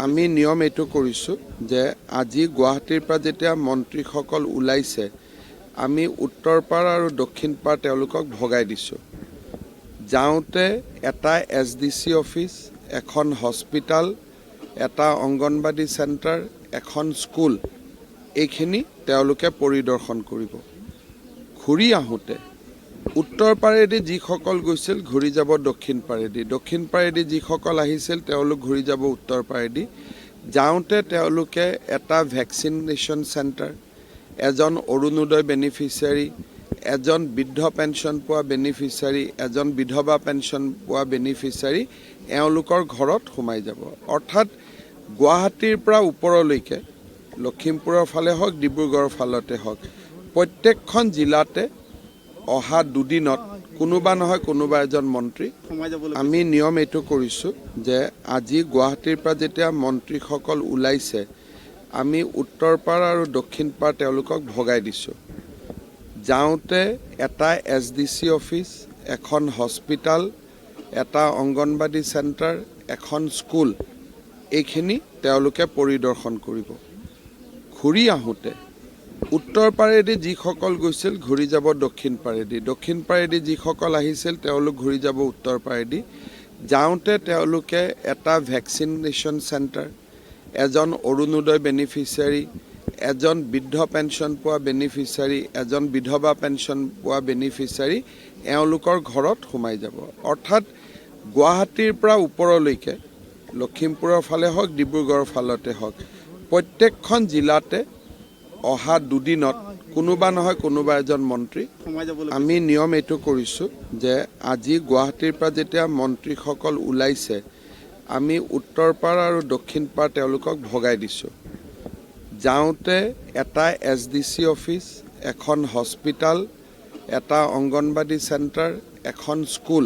আমি নিয়ম এইটো কৰিছো যে আজি গুৱাহাটীৰ পৰা যেতিয়া মন্ত্ৰীসকল ওলাইছে আমি উত্তৰ পাৰ আৰু দক্ষিণ পাৰ তেওঁলোকক ভগাই দিছো যাওঁতে এটা এছডিসি অফিস এখন হস্পিটাল এটা অংগনবাদী সেন্টাৰ এখন স্কুল এইখিনি তেওঁলোকে পৰিদৰ্শন কৰিব ঘূৰি আহোতে উত্তৰ পাৰেদি যিসকল গৈছিল ঘূৰি যাব দক্ষিণ পাৰেদি যিসকল আহিছিল তেওঁলোক ঘূৰি যাব উত্তৰ পাৰেদি যাওঁতে তেওঁলোকে এটা ভ্যাকচিনেশন সেন্টাৰ এজন অৰুণোদয় বেনিফিচিয়াৰী এজন বৃদ্ধ পেনশন পোৱা বেনিফিচিয়াৰী এজন বিধৱা পেনশন পোৱা বেনিফিচিয়াৰী এওঁলোকৰ ঘৰত সোমাই যাব অৰ্থাৎ গুৱাহাটীৰ পৰা ওপৰলৈকে লখিমপুৰৰ ফালে হওক ডিব্ৰুগড়ৰ ফালতে হওক প্ৰত্যেকখন জিলাতে অহা দুদিনত কোনোবা নহয় কোনোবা এজন মন্ত্ৰী আমি নিয়ম এইটো কৰিছো যে আজি গুৱাহাটীৰ পৰা যেতিয়া মন্ত্ৰীসকল ওলাইছে আমি উত্তৰ পাৰ আৰু দক্ষিণ পাৰ তেওঁলোকক ভগাই দিছো যাওঁতে এটা এছডিসি অফিস এখন হস্পিটাল এটা অংগনবাদী সেন্টাৰ এখন স্কুল এইখিনি তেওঁলোকে পৰিদৰ্শন কৰিব ঘূৰি আহোতে উত্তৰ পাৰেদি যিসকল গৈছিল ঘূৰি যাব দক্ষিণ পাৰেদি যিসকল আহিছিল তেওঁলোক ঘূৰি যাব উত্তৰ পাৰেদি যাওঁতে তেওঁলোকে এটা ভ্যাকচিনেশন সেন্টাৰ এজন অৰুণোদয় বেনিফিচিয়াৰী এজন বৃদ্ধ পেনশন পোৱা বেনিফিচিয়াৰী এজন বিধৱা পেনশন পোৱা বেনিফিচিয়াৰী এওঁলোকৰ ঘৰত সোমাই যাব অৰ্থাৎ গুৱাহাটীৰ পৰা ওপৰলৈকে লখিমপুৰৰ ফালে হওক ডিব্ৰুগড়ৰ ফালতে হওক প্ৰত্যেকখন জিলাতে অহা দুদিনত কোনোবা নহয় কোনোবা এজন মন্ত্ৰী আমি নিয়ম এইটো কৰিছো যে আজি গুৱাহাটীৰ পৰা যেতিয়া মন্ত্ৰীসকল ওলাইছে আমি উত্তৰ পাৰ আৰু দক্ষিণ পাৰ তেওঁলোকক ভগাই দিছো যাওঁতে এটা এছডিসি অফিস এখন হস্পিটাল এটা অংগনবাদী সেন্টাৰ এখন স্কুল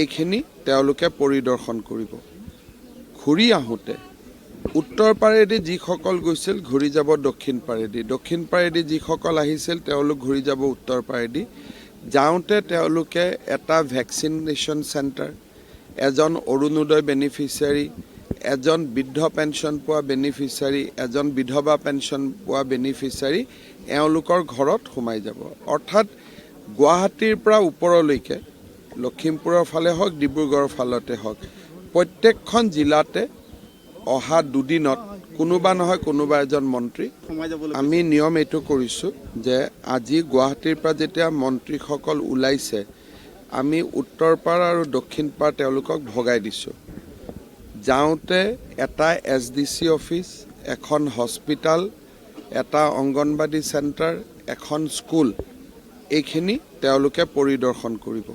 এইখিনি তেওঁলোকে পৰিদৰ্শন কৰিব ঘূৰি আহোতে উত্তৰ পাৰেদি যিসকল গৈছিল ঘূৰি যাব দক্ষিণ পাৰেদি যিসকল আহিছিল তেওঁলোক ঘূৰি যাব উত্তৰ পাৰেদি যাওঁতে তেওঁলোকে এটা ভ্যাকচিনেশন সেন্টাৰ এজন অৰুণোদয় বেনিফিচিয়াৰী এজন বৃদ্ধ পেনশন পোৱা বেনিফিচিয়াৰী এজন বিধৱা পেনশন পোৱা বেনিফিচিয়াৰী এওঁলোকৰ ঘৰত সোমাই যাব অৰ্থাৎ গুৱাহাটীৰ পৰা ওপৰলৈকে লখিমপুৰৰ ফালে হওক ডিব্ৰুগড়ৰ ফালতে হওক প্ৰত্যেকখন জিলাতে অহা দুদিনত কোনোবা নহয় কোনোবা এজন মন্ত্ৰী আমি নিয়ম এইটো কৰিছো যে আজি গুৱাহাটীৰ পৰা যেতিয়া মন্ত্ৰীসকল ওলাইছে আমি উত্তৰ পাৰ আৰু দক্ষিণ পাৰ তেওঁলোকক ভগাই দিছো যাওঁতে এটা এছডিসি অফিস এখন হস্পিটাল এটা অংগনবাদী সেন্টাৰ এখন স্কুল এইখিনি তেওঁলোকে পৰিদৰ্শন কৰিব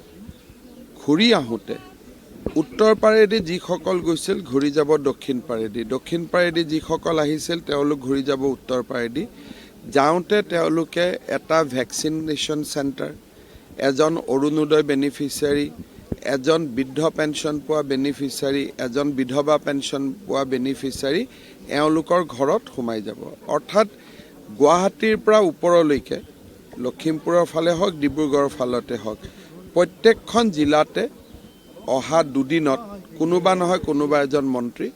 ঘূৰি আহোতে উত্তৰ পাৰেদি যিসকল গৈছিল ঘূৰি যাব দক্ষিণ পাৰেদি যিসকল আহিছিল তেওঁলোক ঘূৰি যাব উত্তৰ পাৰেদি যাওঁতে তেওঁলোকে এটা ভ্যাকচিনেশন সেন্টাৰ এজন অৰুণোদয় বেনিফিচিয়াৰী এজন বৃদ্ধ পেনশন পোৱা বেনিফিচিয়াৰী এজন বিধৱা পেনশন পোৱা বেনিফিচিয়াৰী এওঁলোকৰ ঘৰত সোমাই যাব অৰ্থাৎ গুৱাহাটীৰ পৰা ওপৰলৈকে লখিমপুৰৰ ফালে হওক ডিব্ৰুগড়ৰ ফালতে হওক প্ৰত্যেকখন জিলাতে অহা দুদিনত কোনোবা নহয় কোনোবা এজন মন্ত্ৰী